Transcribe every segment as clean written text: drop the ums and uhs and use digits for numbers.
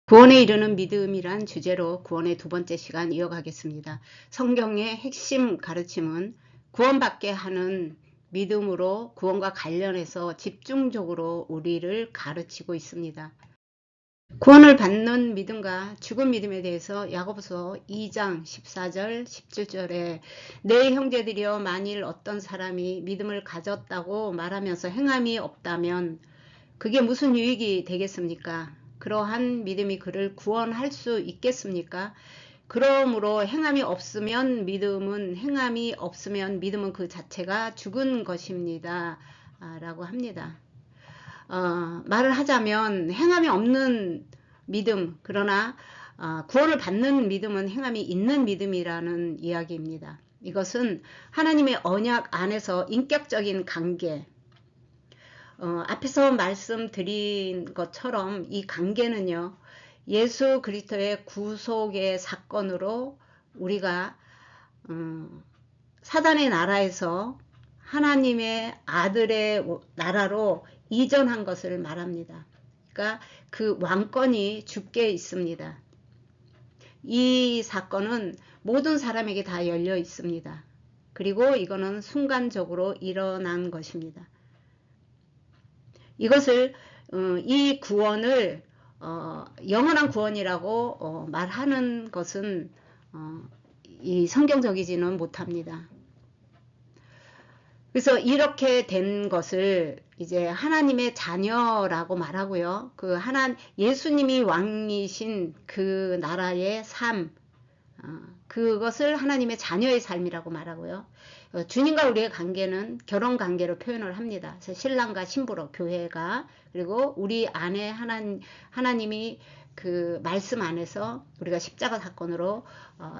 구원에 이르는 믿음이란 주제로 구원의 두 번째 시간 이어가겠습니다. 성경의 핵심 가르침은 구원받게 하는 믿음으로 구원과 관련해서 집중적으로 우리를 가르치고 있습니다. 구원을 받는 믿음과 죽은 믿음에 대해서 야고보서 2장 14절 17절에 내 형제들이여 만일 어떤 사람이 믿음을 가졌다고 말하면서 행함이 없다면 그게 무슨 유익이 되겠습니까? 그러한 믿음이 그를 구원할 수 있겠습니까? 그러므로 행함이 없으면 믿음은 그 자체가 죽은 것입니다. 라고 합니다. 말을 하자면 행함이 없는 믿음, 그러나 구원을 받는 믿음은 행함이 있는 믿음이라는 이야기입니다. 이것은 하나님의 언약 안에서 인격적인 관계, 앞에서 말씀드린 것처럼 이 관계는요, 예수 그리스도의 구속의 사건으로 우리가 사단의 나라에서 하나님의 아들의 나라로 이전한 것을 말합니다. 그러니까 그 왕권이 주께 있습니다. 이 사건은 모든 사람에게 다 열려 있습니다. 그리고 이거는 순간적으로 일어난 것입니다. 이것을 이 구원을 영원한 구원이라고 말하는 것은 이 성경적이지는 못합니다. 그래서 이렇게 된 것을 이제 하나님의 자녀라고 말하고요. 예수님이 왕이신 그 나라의 삶, 그것을 하나님의 자녀의 삶이라고 말하고요. 주님과 우리의 관계는 결혼 관계로 표현을 합니다. 그래서 신랑과 신부로 교회가, 그리고 우리 안에 하나님이 그 말씀 안에서 우리가 십자가 사건으로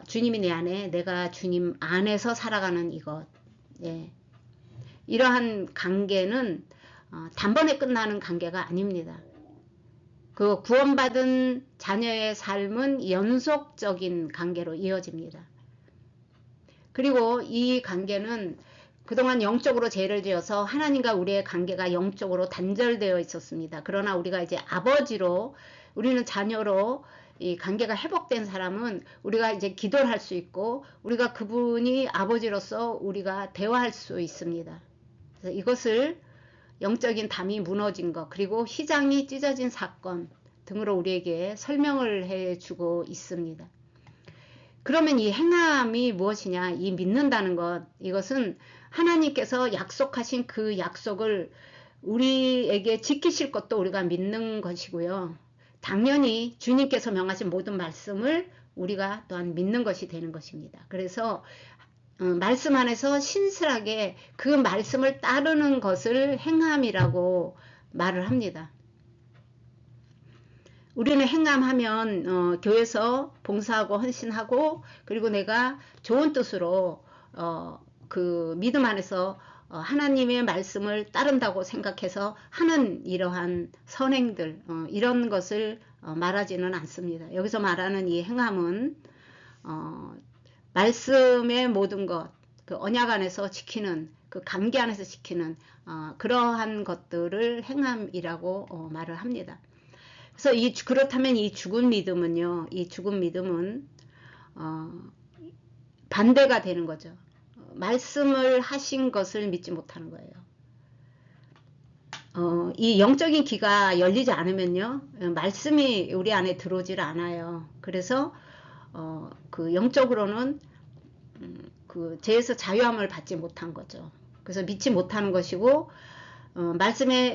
주님이 내 안에, 내가 주님 안에서 살아가는 이것. 예. 이러한 관계는 단번에 끝나는 관계가 아닙니다. 그 구원받은 자녀의 삶은 연속적인 관계로 이어집니다. 그리고 이 관계는 그동안 영적으로 죄를 지어서 하나님과 우리의 관계가 영적으로 단절되어 있었습니다. 그러나 우리가 이제 우리는 자녀로 이 관계가 회복된 사람은 우리가 이제 기도를 할 수 있고, 우리가 그분이 아버지로서 우리가 대화할 수 있습니다. 그래서 이것을 영적인 담이 무너진 것, 그리고 휘장이 찢어진 사건 등으로 우리에게 설명을 해주고 있습니다. 그러면 이 행함이 무엇이냐? 이 믿는다는 것, 이것은 하나님께서 약속하신 그 약속을 우리에게 지키실 것도 우리가 믿는 것이고요. 당연히 주님께서 명하신 모든 말씀을 우리가 또한 믿는 것이 되는 것입니다. 그래서 말씀 안에서 신실하게 그 말씀을 따르는 것을 행함이라고 말을 합니다. 우리는 행함하면 교회에서 봉사하고 헌신하고, 그리고 내가 좋은 뜻으로 그 믿음 안에서 하나님의 말씀을 따른다고 생각해서 하는 이러한 선행들, 이런 것을 말하지는 않습니다. 여기서 말하는 이 행함은 말씀의 모든 것, 그 언약 안에서 지키는, 그 관계 안에서 지키는 그러한 것들을 행함이라고 말을 합니다. 그래서 그렇다면 이 죽은 믿음은요, 이 죽은 믿음은 반대가 되는 거죠. 말씀을 하신 것을 믿지 못하는 거예요. 이 영적인 귀가 열리지 않으면요, 말씀이 우리 안에 들어오질 않아요. 그래서 그 영적으로는 그 죄에서 자유함을 받지 못한 거죠. 그래서 믿지 못하는 것이고,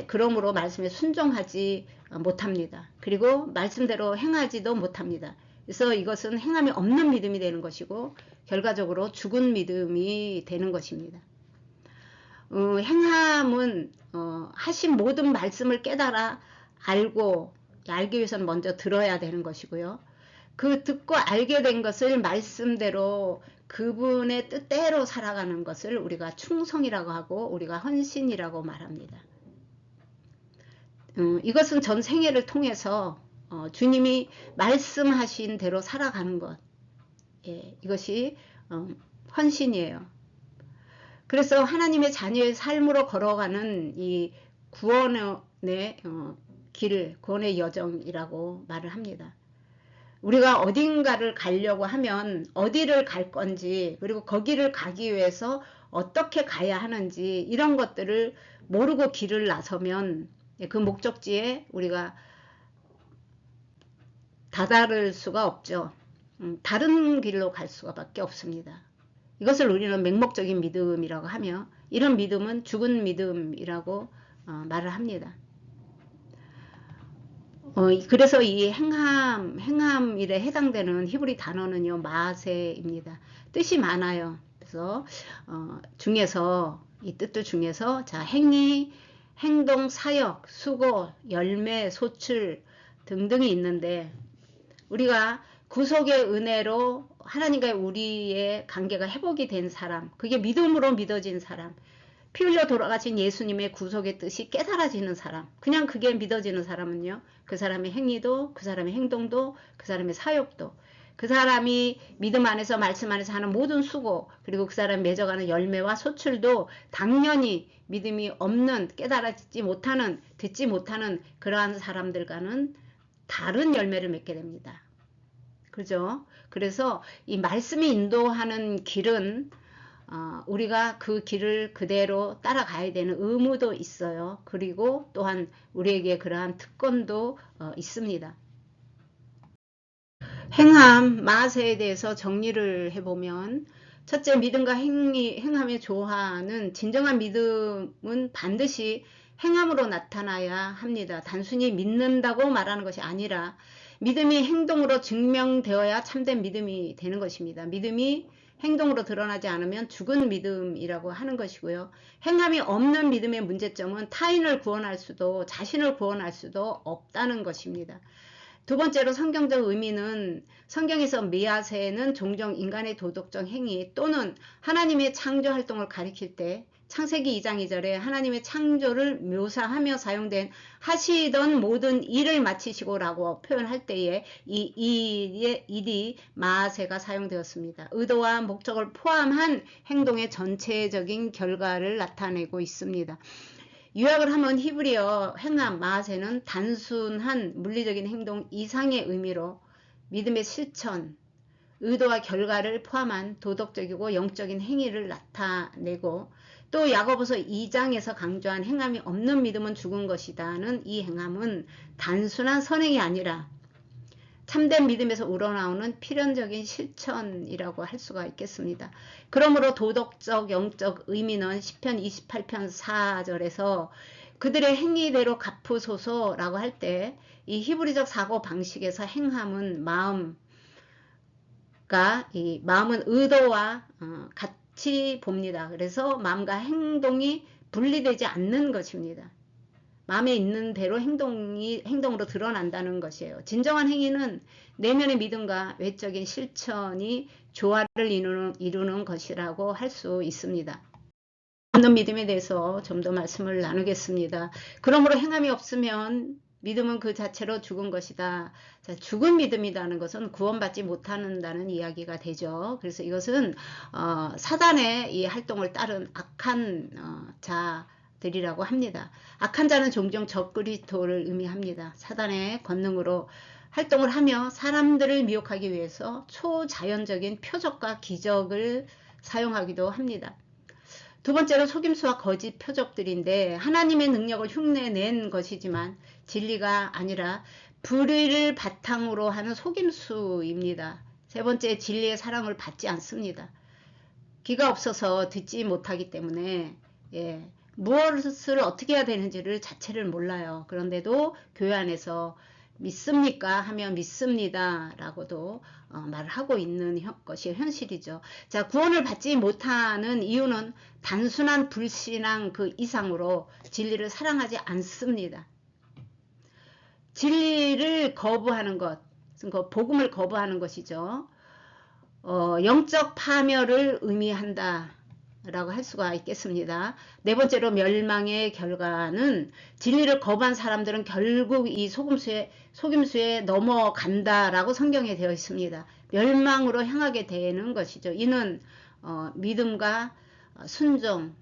그러므로 말씀에 순종하지 못합니다. 그리고 말씀대로 행하지도 못합니다. 그래서 이것은 행함이 없는 믿음이 되는 것이고, 결과적으로 죽은 믿음이 되는 것입니다. 행함은 하신 모든 말씀을 깨달아 알기 위해서는 먼저 들어야 되는 것이고요. 그 듣고 알게 된 것을 말씀대로 그분의 뜻대로 살아가는 것을 우리가 충성이라고 하고, 우리가 헌신이라고 말합니다. 이것은 전 생애를 통해서 주님이 말씀하신 대로 살아가는 것, 이것이 헌신이에요. 그래서 하나님의 자녀의 삶으로 걸어가는 이 구원의 길, 구원의 여정이라고 말을 합니다. 우리가 어딘가를 가려고 하면 어디를 갈 건지, 그리고 거기를 가기 위해서 어떻게 가야 하는지 이런 것들을 모르고 길을 나서면 그 목적지에 우리가 다다를 수가 없죠. 다른 길로 갈 수밖에 없습니다. 이것을 우리는 맹목적인 믿음이라고 하며, 이런 믿음은 죽은 믿음이라고 말을 합니다. 그래서 이 행함일에 해당되는 히브리 단어는요, 마세입니다. 뜻이 많아요. 그래서 중에서 이 뜻들 중에서 자, 행위, 행동, 사역, 수고, 열매, 소출 등등이 있는데, 우리가 구속의 은혜로 하나님과 우리의 관계가 회복이 된 사람, 그게 믿음으로 믿어진 사람, 피 흘려 돌아가신 예수님의 구속의 뜻이 깨달아지는 사람, 그냥 그게 믿어지는 사람은요, 그 사람의 행위도, 그 사람의 행동도, 그 사람의 사역도, 그 사람이 믿음 안에서 말씀 안에서 하는 모든 수고, 그리고 그 사람이 맺어가는 열매와 소출도 당연히 믿음이 없는, 깨달아지지 못하는, 듣지 못하는 그러한 사람들과는 다른 열매를 맺게 됩니다. 그죠? 그래서 이 말씀이 인도하는 길은 우리가 그 길을 그대로 따라가야 되는 의무도 있어요. 그리고 또한 우리에게 그러한 특권도 있습니다. 행함, 마세에 대해서 정리를 해보면, 첫째, 믿음과 행함의 조화는, 진정한 믿음은 반드시 행함으로 나타나야 합니다. 단순히 믿는다고 말하는 것이 아니라 믿음이 행동으로 증명되어야 참된 믿음이 되는 것입니다. 믿음이 행동으로 드러나지 않으면 죽은 믿음이라고 하는 것이고요. 행함이 없는 믿음의 문제점은 타인을 구원할 수도 자신을 구원할 수도 없다는 것입니다. 두 번째로 성경적 의미는, 성경에서 미아세는 종종 인간의 도덕적 행위 또는 하나님의 창조 활동을 가리킬 때, 창세기 2장 2절에 하나님의 창조를 묘사하며 사용된 하시던 모든 일을 마치시고 라고 표현할 때에 이 일이 마아세가 사용되었습니다. 의도와 목적을 포함한 행동의 전체적인 결과를 나타내고 있습니다. 요약을 하면 히브리어 행함, 마아세는 단순한 물리적인 행동 이상의 의미로 믿음의 실천, 의도와 결과를 포함한 도덕적이고 영적인 행위를 나타내고, 또 야고보서 2장에서 강조한 행함이 없는 믿음은 죽은 것이다는 이 행함은 단순한 선행이 아니라 참된 믿음에서 우러나오는 필연적인 실천이라고 할 수가 있겠습니다. 그러므로 도덕적 영적 의미는 시편 28편 4절에서 그들의 행위대로 갚으소서라고 할 때, 이 히브리적 사고 방식에서 행함은 마음은 의도와 같이 봅니다. 그래서 마음과 행동이 분리되지 않는 것입니다. 마음에 있는 대로 행동으로 드러난다는 것이에요. 진정한 행위는 내면의 믿음과 외적인 실천이 조화를 이루는 것이라고 할 수 있습니다. 없는 믿음에 대해서 좀 더 말씀을 나누겠습니다. 그러므로 행함이 없으면 믿음은 그 자체로 죽은 것이다. 자, 죽은 믿음이라는 것은 구원받지 못한다는 이야기가 되죠. 그래서 이것은 사단의 이 활동을 따른 악한 자들이라고 합니다. 악한 자는 종종 적그리스도를 의미합니다. 사단의 권능으로 활동을 하며 사람들을 미혹하기 위해서 초자연적인 표적과 기적을 사용하기도 합니다. 두 번째로 속임수와 거짓 표적들인데, 하나님의 능력을 흉내낸 것이지만 진리가 아니라 불의를 바탕으로 하는 속임수입니다. 세 번째, 진리의 사랑을 받지 않습니다. 귀가 없어서 듣지 못하기 때문에 무엇을 어떻게 해야 되는지를 자체를 몰라요. 그런데도 교회 안에서 믿습니까? 하면 믿습니다 라고도 말을 하고 있는 것이 현실이죠. 자, 구원을 받지 못하는 이유는 단순한 불신앙 그 이상으로 진리를 사랑하지 않습니다. 진리를 거부하는 것, 복음을 거부하는 것이죠. 영적 파멸을 의미한다 라고 할 수가 있겠습니다. 네 번째로 멸망의 결과는, 진리를 거부한 사람들은 결국 이 속임수에 넘어간다라고 성경에 되어 있습니다. 멸망으로 향하게 되는 것이죠. 이는 믿음과 순종은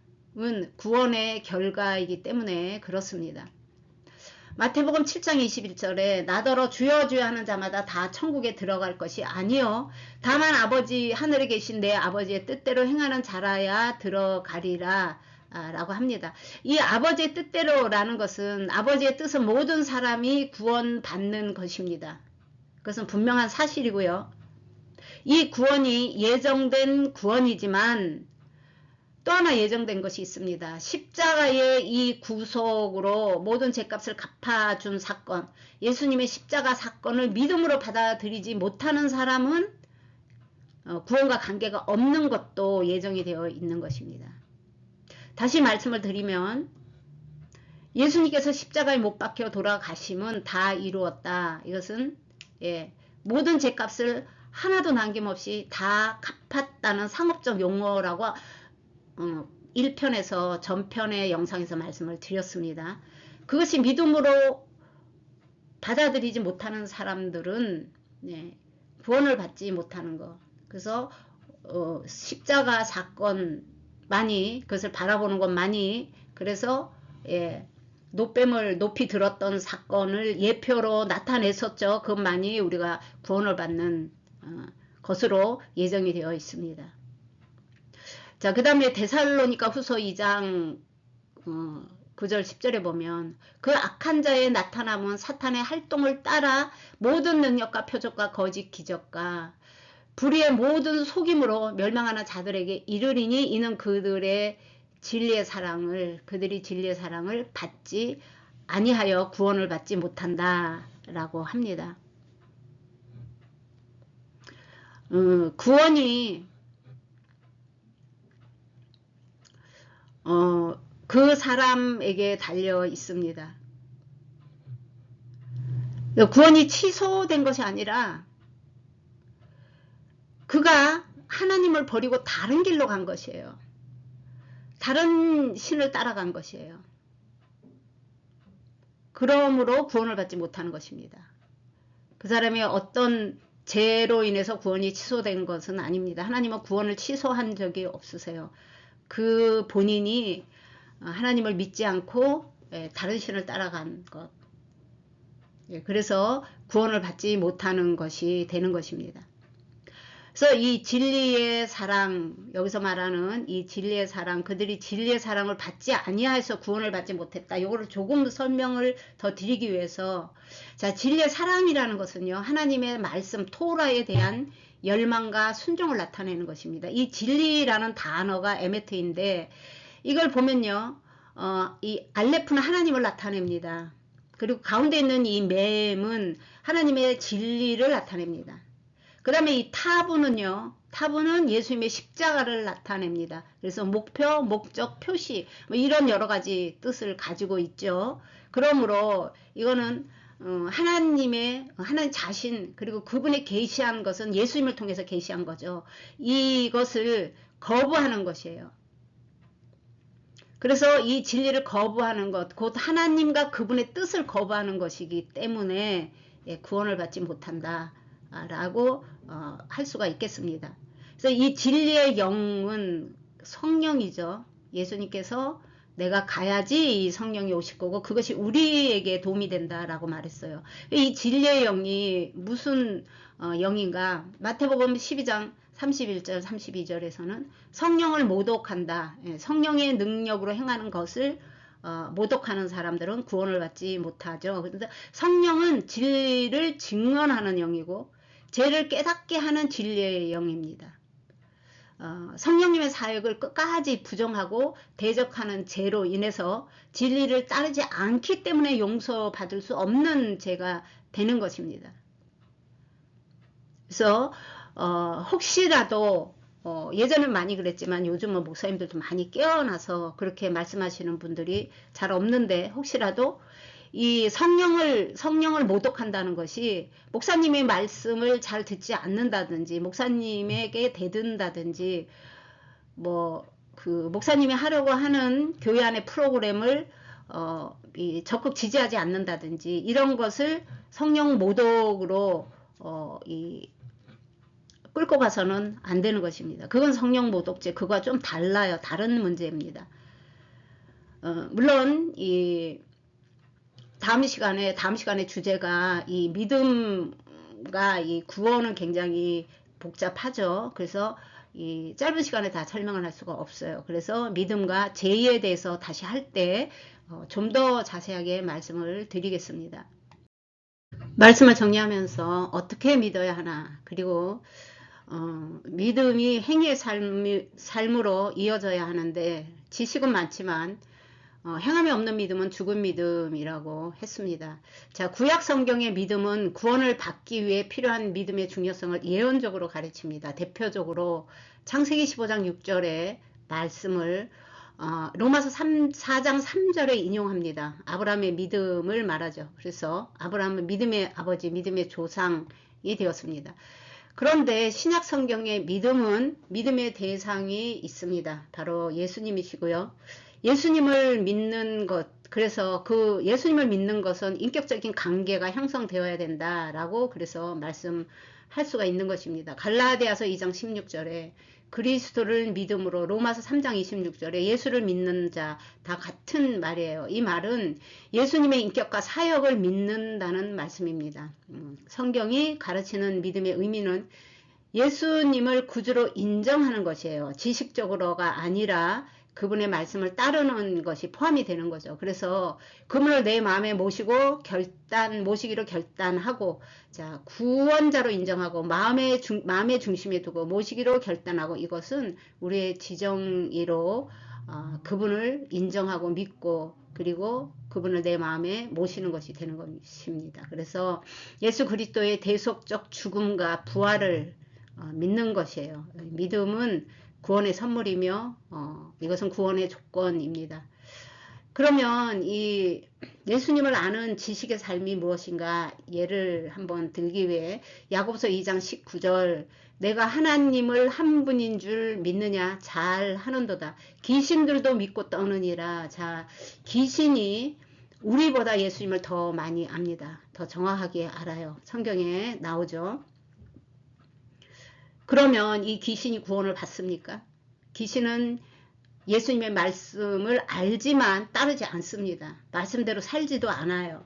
구원의 결과이기 때문에 그렇습니다. 마태복음 7장 21절에 나더러 주여 주여 하는 자마다 다 천국에 들어갈 것이 아니요 다만 아버지 하늘에 계신 내 아버지의 뜻대로 행하는 자라야 들어가리라 라고 합니다. 이 아버지의 뜻대로라는 것은 아버지의 뜻은 모든 사람이 구원받는 것입니다. 그것은 분명한 사실이고요. 이 구원이 예정된 구원이지만 또 하나 예정된 것이 있습니다. 십자가의 이 구속으로 모든 죄값을 갚아준 사건, 예수님의 십자가 사건을 믿음으로 받아들이지 못하는 사람은 구원과 관계가 없는 것도 예정이 되어 있는 것입니다. 다시 말씀을 드리면 예수님께서 십자가에 못 박혀 돌아가심은 다 이루었다. 이것은 모든 죄값을 하나도 남김없이 다 갚았다는 상업적 용어라고 1편에서 전편의 영상에서 말씀을 드렸습니다. 그것이 믿음으로 받아들이지 못하는 사람들은 구원을 받지 못하는 것. 그래서 십자가 사건만이 그것을 바라보는 것만이 그래서 노뱀을 높이 들었던 사건을 예표로 나타냈었죠. 그것만이 우리가 구원을 받는 것으로 예정이 되어 있습니다. 자, 그 다음에 데살로니가 후서 2장 9절 10절에 보면 그 악한 자의 나타남은 사탄의 활동을 따라 모든 능력과 표적과 거짓 기적과 불의의 모든 속임으로 멸망하는 자들에게 이르리니 이는 그들이 진리의 사랑을 받지 아니하여 구원을 받지 못한다 라고 합니다. 구원이 그 사람에게 달려 있습니다. 구원이 취소된 것이 아니라 그가 하나님을 버리고 다른 길로 간 것이에요. 다른 신을 따라간 것이에요. 그러므로 구원을 받지 못하는 것입니다. 그 사람이 어떤 죄로 인해서 구원이 취소된 것은 아닙니다. 하나님은 구원을 취소한 적이 없으세요. 그 본인이 하나님을 믿지 않고 다른 신을 따라간 것. 그래서 구원을 받지 못하는 것이 되는 것입니다. 그래서 이 진리의 사랑, 여기서 말하는 이 진리의 사랑, 그들이 진리의 사랑을 받지 아니하여서 구원을 받지 못했다. 이거를 조금 설명을 더 드리기 위해서, 자, 진리의 사랑이라는 것은요, 하나님의 말씀 토라에 대한 열망과 순종을 나타내는 것입니다. 이 진리라는 단어가 에메트인데 이걸 보면요, 이 알레프는 하나님을 나타냅니다. 그리고 가운데 있는 이 맴은 하나님의 진리를 나타냅니다. 그 다음에 이 타부는요, 타부는 예수님의 십자가를 나타냅니다. 그래서 목표, 목적, 표시 뭐 이런 여러 가지 뜻을 가지고 있죠. 그러므로 이거는 하나님 자신, 그리고 그분이 계시한 것은 예수님을 통해서 계시한 거죠. 이것을 거부하는 것이에요. 그래서 이 진리를 거부하는 것, 곧 하나님과 그분의 뜻을 거부하는 것이기 때문에 구원을 받지 못한다 라고 할 수가 있겠습니다. 그래서 이 진리의 영은 성령이죠. 예수님께서 내가 가야지 이 성령이 오실 거고 그것이 우리에게 도움이 된다라고 말했어요. 이 진리의 영이 무슨 영인가? 마태복음 12장 31절 32절에서는 성령을 모독한다. 성령의 능력으로 행하는 것을 모독하는 사람들은 구원을 받지 못하죠. 그런데 성령은 진리를 증언하는 영이고 죄를 깨닫게 하는 진리의 영입니다. 성령님의 사역을 끝까지 부정하고 대적하는 죄로 인해서 진리를 따르지 않기 때문에 용서받을 수 없는 죄가 되는 것입니다. 그래서 혹시라도 예전엔 많이 그랬지만 요즘은 목사님들도 많이 깨어나서 그렇게 말씀하시는 분들이 잘 없는데 혹시라도 이 성령을 모독한다는 것이 목사님의 말씀을 잘 듣지 않는다든지 목사님에게 대든다든지 뭐 그 목사님이 하려고 하는 교회 안의 프로그램을 적극 지지하지 않는다든지 이런 것을 성령 모독으로 끌고 가서는 안 되는 것입니다. 그건 성령 모독죄, 그거와 좀 달라요. 다른 문제입니다. 물론 다음 시간에 주제가 이 믿음과 이 구원은 굉장히 복잡하죠. 그래서 이 짧은 시간에 다 설명을 할 수가 없어요. 그래서 믿음과 제의에 대해서 다시 할 때 좀 더 자세하게 말씀을 드리겠습니다. 말씀을 정리하면서 어떻게 믿어야 하나, 그리고 믿음이 행위의 삶으로 이어져야 하는데, 지식은 많지만 행함이 없는 믿음은 죽은 믿음이라고 했습니다. 자, 구약 성경의 믿음은 구원을 받기 위해 필요한 믿음의 중요성을 예언적으로 가르칩니다. 대표적으로 창세기 15장 6절의 말씀을 로마서 4장 3절에 인용합니다. 아브라함의 믿음을 말하죠. 그래서 아브라함은 믿음의 아버지, 믿음의 조상이 되었습니다. 그런데 신약 성경의 믿음은 믿음의 대상이 있습니다. 바로 예수님이시고요. 예수님을 믿는 것, 그래서 그 예수님을 믿는 것은 인격적인 관계가 형성되어야 된다라고 그래서 말씀할 수가 있는 것입니다. 갈라디아서 2장 16절에 그리스도를 믿음으로, 로마서 3장 26절에 예수를 믿는 자 다 같은 말이에요. 이 말은 예수님의 인격과 사역을 믿는다는 말씀입니다. 성경이 가르치는 믿음의 의미는 예수님을 구주로 인정하는 것이에요. 지식적으로가 아니라 그분의 말씀을 따르는 것이 포함이 되는 거죠. 그래서 그분을 내 마음에 모시기로 결단하고, 자, 구원자로 인정하고, 마음의 중심에 두고 모시기로 결단하고, 이것은 우리의 지정의로 그분을 인정하고 믿고, 그리고 그분을 내 마음에 모시는 것이 되는 것입니다. 그래서 예수 그리스도의 대속적 죽음과 부활을 믿는 것이에요. 믿음은 구원의 선물이며 이것은 구원의 조건입니다. 그러면 이 예수님을 아는 지식의 삶이 무엇인가 예를 한번 들기 위해 야고보서 2장 19절, 내가 하나님을 한 분인 줄 믿느냐? 잘 하는도다. 귀신들도 믿고 떠느니라. 자, 귀신이 우리보다 예수님을 더 많이 압니다. 더 정확하게 알아요. 성경에 나오죠. 그러면 이 귀신이 구원을 받습니까? 귀신은 예수님의 말씀을 알지만 따르지 않습니다. 말씀대로 살지도 않아요.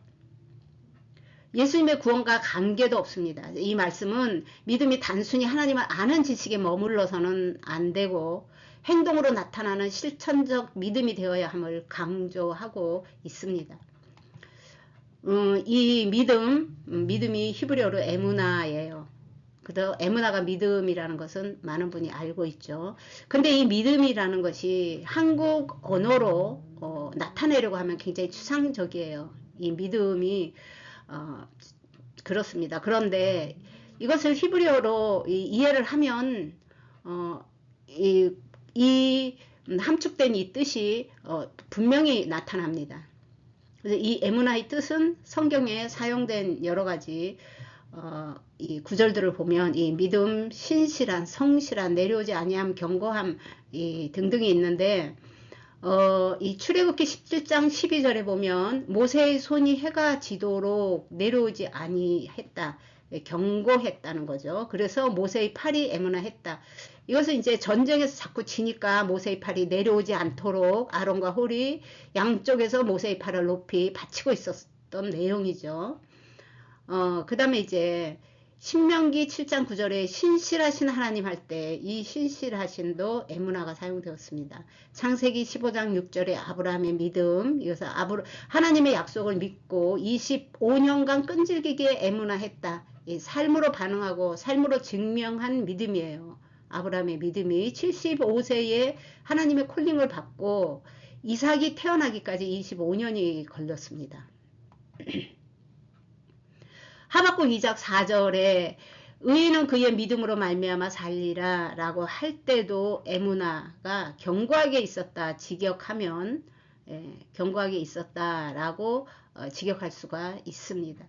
예수님의 구원과 관계도 없습니다. 이 말씀은 믿음이 단순히 하나님을 아는 지식에 머물러서는 안 되고 행동으로 나타나는 실천적 믿음이 되어야 함을 강조하고 있습니다. 이 믿음이 히브리어로 에무나예요. 그래서 에무나가 믿음이라는 것은 많은 분이 알고 있죠. 근데 이 믿음이라는 것이 한국 언어로 나타내려고 하면 굉장히 추상적이에요. 이 믿음이 그렇습니다. 그런데 이것을 히브리어로 이해를 하면 이 함축된 이 뜻이 분명히 나타납니다. 그래서 이 에무나의 뜻은 성경에 사용된 여러 가지 이 구절들을 보면 이 믿음, 신실한, 성실한, 내려오지 아니함, 견고함 등등이 있는데 이 출애굽기 17장 12절에 보면 모세의 손이 해가 지도록 내려오지 아니했다. 경고했다는 거죠. 그래서 모세의 팔이 에무나했다. 이것은 이제 전쟁에서 자꾸 지니까 모세의 팔이 내려오지 않도록 아론과 홀이 양쪽에서 모세의 팔을 높이 받치고 있었던 내용이죠. 그 다음에 이제 신명기 7장 9절에 신실하신 하나님 할 때 이 신실하신도 에무나가 사용되었습니다. 창세기 15장 6절에 아브라함의 믿음, 이것은 하나님의 약속을 믿고 25년간 끈질기게 에무나했다. 이 삶으로 반응하고 삶으로 증명한 믿음이에요. 아브라함의 믿음이 75세에 하나님의 콜링을 받고 이삭이 태어나기까지 25년이 걸렸습니다. 하박국 2장 4절에 의인은 그의 믿음으로 말미암아 살리라 라고 할 때도 에무나가 견고하게 있었다 직역하면 견고하게 있었다 라고 직역할 수가 있습니다.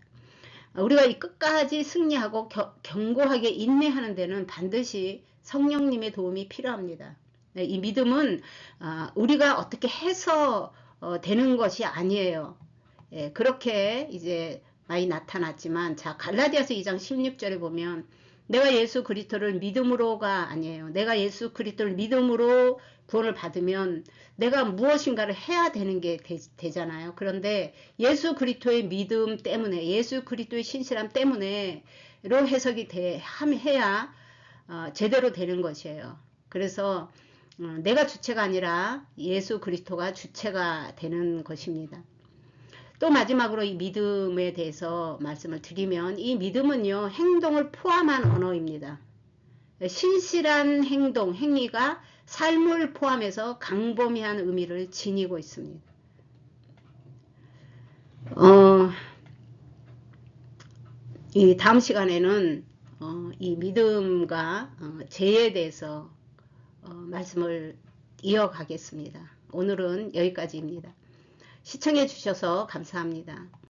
우리가 이 끝까지 승리하고 견고하게 인내하는 데는 반드시 성령님의 도움이 필요합니다. 이 믿음은 우리가 어떻게 해서 되는 것이 아니에요. 그렇게 이제 많이 나타났지만, 자, 갈라디아서 2장 16절에 보면 내가 예수 그리스도를 믿음으로가 아니에요. 내가 예수 그리스도를 믿음으로 구원을 받으면 내가 무엇인가를 해야 되는 게 되잖아요. 그런데 예수 그리스도의 믿음 때문에, 예수 그리스도의 신실함 때문에 로 해석이 해야 제대로 되는 것이에요. 그래서 내가 주체가 아니라 예수 그리스도가 주체가 되는 것입니다. 또 마지막으로 이 믿음에 대해서 말씀을 드리면, 이 믿음은요, 행동을 포함한 언어입니다. 신실한 행동, 행위가 삶을 포함해서 광범위한 의미를 지니고 있습니다. 이 다음 시간에는 이 믿음과 죄에 대해서 말씀을 이어가겠습니다. 오늘은 여기까지입니다. 시청해 주셔서 감사합니다.